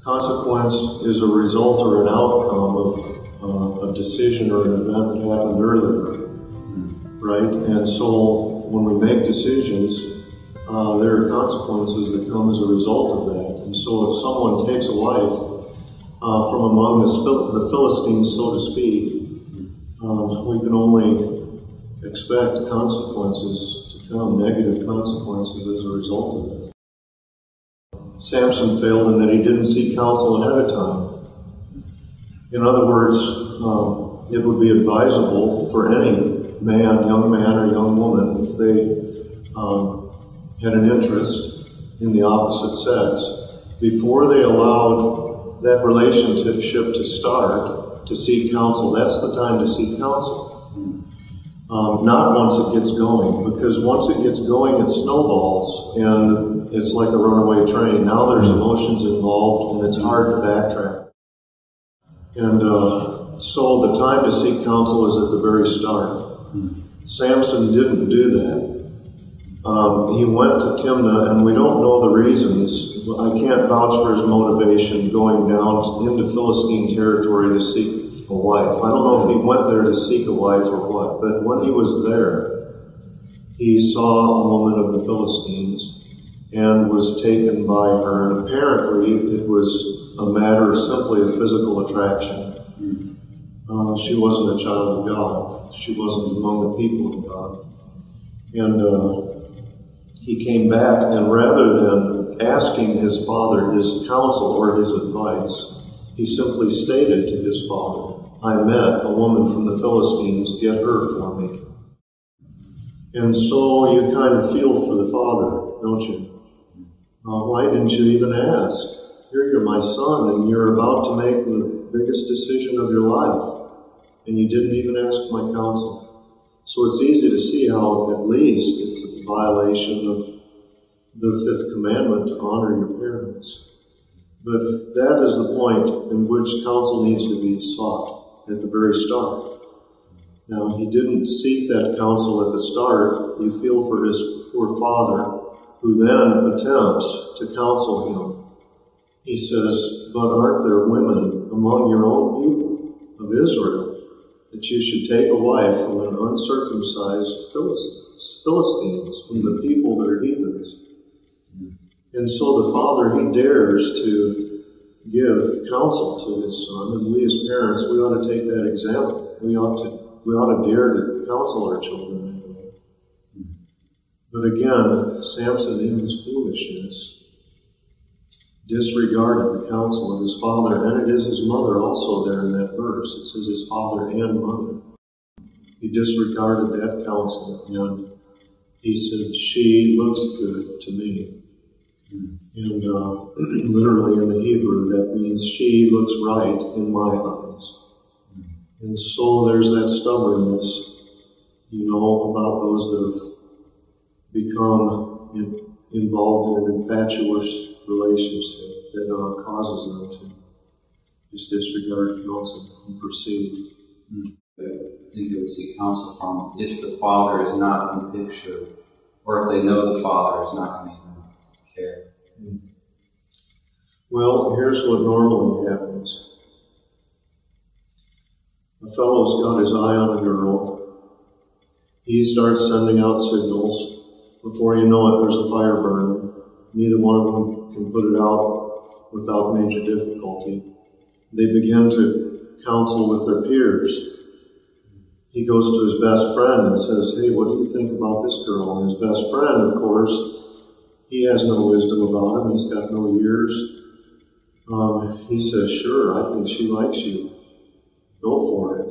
Consequence is a result or an outcome of a decision or an event that happened earlier, right? And so when we make decisions, there are consequences that come as a result of that. And so if someone takes a wife from among the Philistines, so to speak, we can only expect consequences to come, negative consequences as a result of it. Samson failed in that he didn't seek counsel ahead of time. In other words, it would be advisable for any man, young man or young woman, if they had an interest in the opposite sex, before they allowed that relationship to start, to seek counsel. That's the time to seek counsel. Not once it gets going, because once it gets going, it snowballs, and it's like a runaway train. Now there's emotions involved, and it's hard to backtrack. And so the time to seek counsel is at the very start. Samson didn't do that. He went to Timnah, and we don't know the reasons. I can't vouch for his motivation going down into Philistine territory to seek a wife. I don't know if he went there to seek a wife or what, but when he was there, he saw a woman of the Philistines and was taken by her. And apparently it was a matter of simply a physical attraction. She wasn't a child of God. She wasn't among the people of God. And he came back, and rather than asking his father his counsel or his advice, he simply stated to his father, I met a woman from the Philistines, get her for me. And so you kind of feel for the father, don't you? Why didn't you even ask? Here you're my son, and you're about to make the biggest decision of your life, and you didn't even ask my counsel. So it's easy to see how at least it's a violation of the fifth commandment to honor your parents. But that is the point in which counsel needs to be sought at the very start. Now, he didn't seek that counsel at the start. You feel for his poor father, who then attempts to counsel him. He says, but aren't there women among your own people of Israel that you should take a wife from an uncircumcised Philistines, from the people that are heathens? And so the father, he dares to give counsel to his son, and we as parents, we ought to take that example. We ought to dare to counsel our children. But again, Samson, in his foolishness, disregarded the counsel of his father, and it is his mother also there in that verse. It says his father and mother. He disregarded that counsel, and he said, she looks good to me. And literally in the Hebrew, that means she looks right in my eyes. And so there's that stubbornness, about those that have become involved in an infatuous relationship that causes them to just disregard counsel and proceed. I think they would seek counsel from if the father is not in the picture, or if they know the father is not going to even care. Well, here's what normally happens. A fellow's got his eye on a girl. He starts sending out signals. Before you know it, there's a fire burning. Neither one of them can put it out without major difficulty. They begin to counsel with their peers. He goes to his best friend and says, hey, what do you think about this girl? And his best friend, of course, he has no wisdom about him. He's got no years. He says, sure, I think she likes you. Go for it.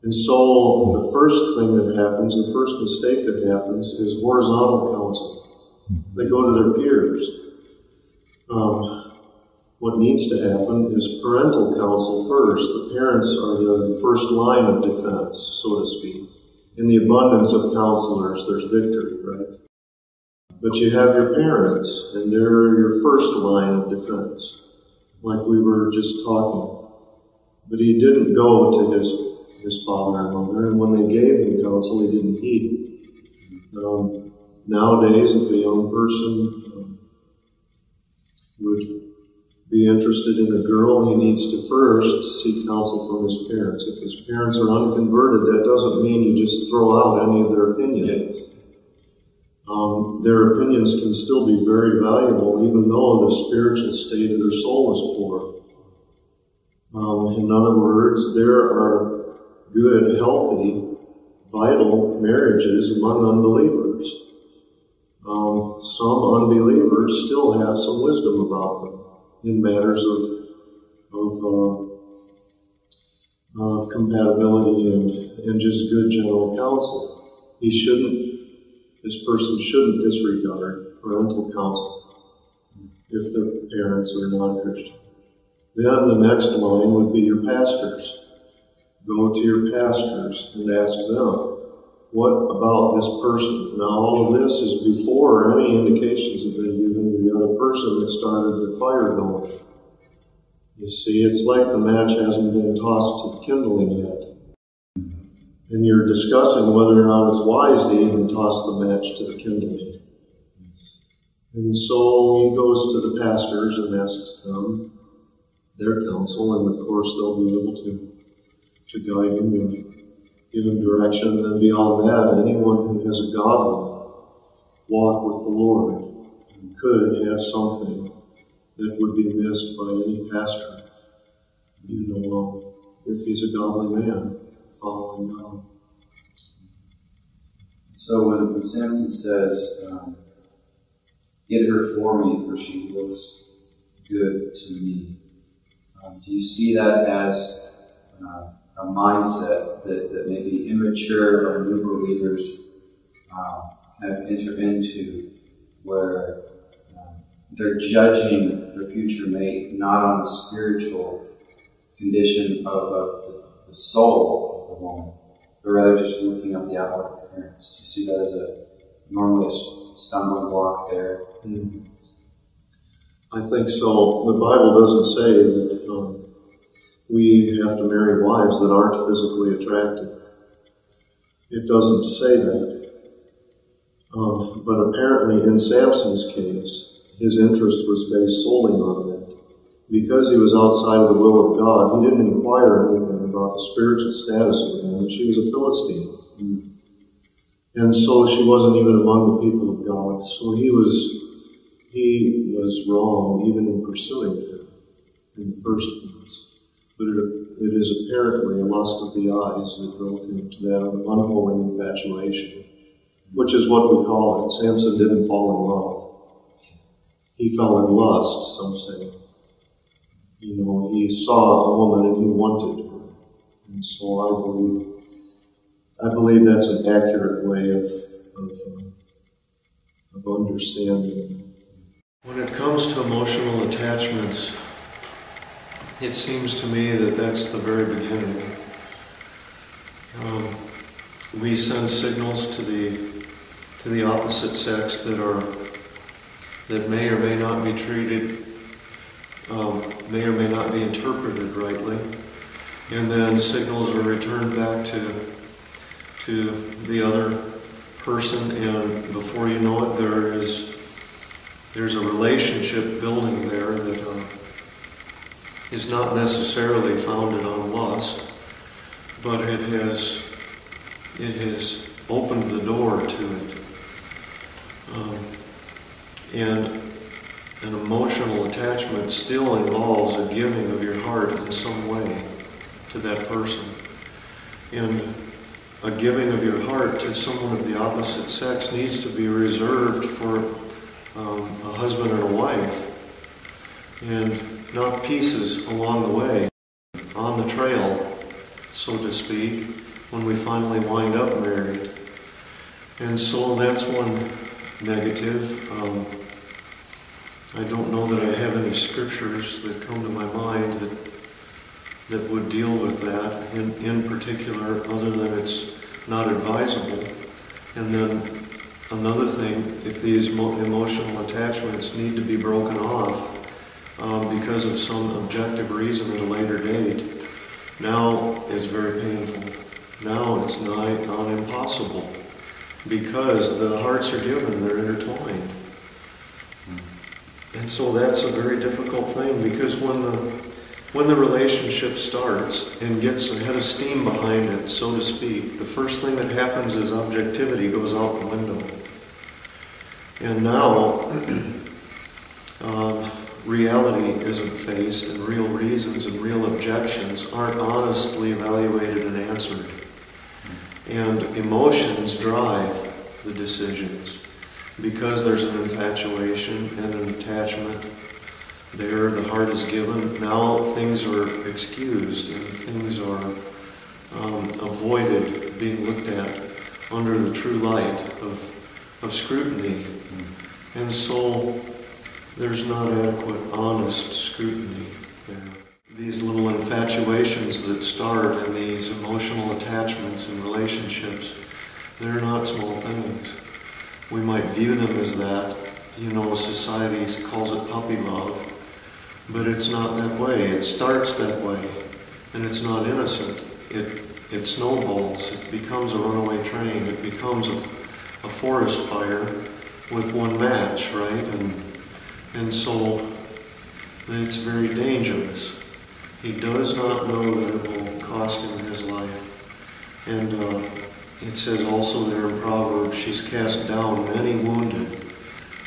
And so the first thing that happens, the first mistake that happens is horizontal counsel. They go to their peers. What needs to happen is parental counsel first. The parents are the first line of defense, so to speak. In the abundance of counselors, there's victory, right? But you have your parents, and they're your first line of defense, like we were just talking. But he didn't go to his father and mother, and when they gave him counsel, he didn't heed it. Nowadays, if a young person would be interested in a girl, he needs to first seek counsel from his parents. If his parents are unconverted, that doesn't mean you just throw out any of their opinions. Their opinions can still be very valuable, even though the spiritual state of their soul is poor. In other words, there are good, healthy, vital marriages among unbelievers. Some unbelievers still have some wisdom about them in matters of compatibility and just good general counsel. This person shouldn't disregard parental counsel if their parents are non-Christian. Then the next line would be your pastors. Go to your pastors and ask them, what about this person? Now all of this is before any indications have been given to the other person that started the fire going. You see, it's like the match hasn't been tossed to the kindling yet. And you're discussing whether or not it's wise to even toss the match to the kindling. And so he goes to the pastors and asks them their counsel, and of course they'll be able to guide him and give him direction. And then beyond that, anyone who has a godly walk with the Lord could have something that would be missed by any pastor, if he's a godly man following God. So when Samson says, get her for me, for she looks good to me, do you see that as a mindset that maybe immature or new believers kind of enter into, where they're judging their future mate not on the spiritual condition of the soul of the woman, but rather just looking at the outward appearance? Do you see that as normally a stumbling block there? Mm-hmm. I think so. The Bible doesn't say that we have to marry wives that aren't physically attractive. It doesn't say that. But apparently in Samson's case, his interest was based solely on that. Because he was outside of the will of God, he didn't inquire anything about the spiritual status of the woman. She was a Philistine. Mm. And so she wasn't even among the people of God. So he was wrong even in pursuing her in the first place. But it is apparently a lust of the eyes that drove him to that unholy infatuation, which is what we call it. Samson didn't fall in love. He fell in lust, some say. He saw a woman and he wanted her. And so I believe that's an accurate way of understanding it. When it comes to emotional attachments, it seems to me that that's the very beginning. We send signals to the opposite sex that may or may not be treated, may or may not be interpreted rightly, and then signals are returned back to the other person, and before you know it, there's a relationship building there that is not necessarily founded on lust, but it has opened the door to it. And an emotional attachment still involves a giving of your heart in some way to that person. And a giving of your heart to someone of the opposite sex needs to be reserved for a husband and a wife, and not pieces along the way, on the trail, so to speak, when we finally wind up married. And so that's one negative. I don't know that I have any scriptures that come to my mind that would deal with that in particular, other than it's not advisable. And then another thing, if these emotional attachments need to be broken off because of some objective reason at a later date, now it's very painful. Now it's nigh on impossible, because the hearts are given, they're intertwined. And so that's a very difficult thing, because when the relationship starts and gets a head of steam behind it, so to speak, the first thing that happens is objectivity goes out the window. And now reality isn't faced, and real reasons and real objections aren't honestly evaluated and answered. And emotions drive the decisions, because there's an infatuation and an attachment. There, the heart is given. Now things are excused and things are avoided being looked at under the true light of scrutiny. And so there's not adequate, honest scrutiny there. These little infatuations that start and these emotional attachments and relationships, they're not small things. We might view them as that. Society calls it puppy love, but it's not that way. It starts that way, and it's not innocent. It snowballs. It becomes a runaway train. It becomes a forest fire with one match, right? And so it's very dangerous. He does not know that it will cost him his life. And it says also there in Proverbs, she's cast down many wounded,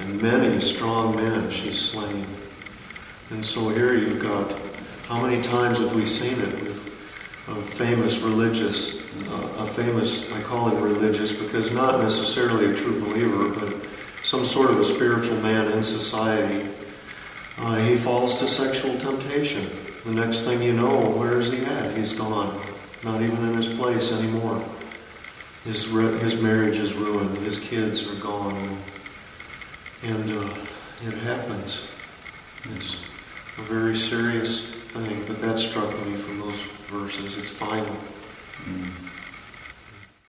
and many strong men she's slain. And so here you've got, how many times have we seen it? A famous religious, I call him religious because not necessarily a true believer, but some sort of a spiritual man in society. He falls to sexual temptation. The next thing you know, where is he at? He's gone. Not even in his place anymore. His marriage is ruined. His kids are gone. And it happens. It's a very serious thing, but that struck me from those verses. It's final.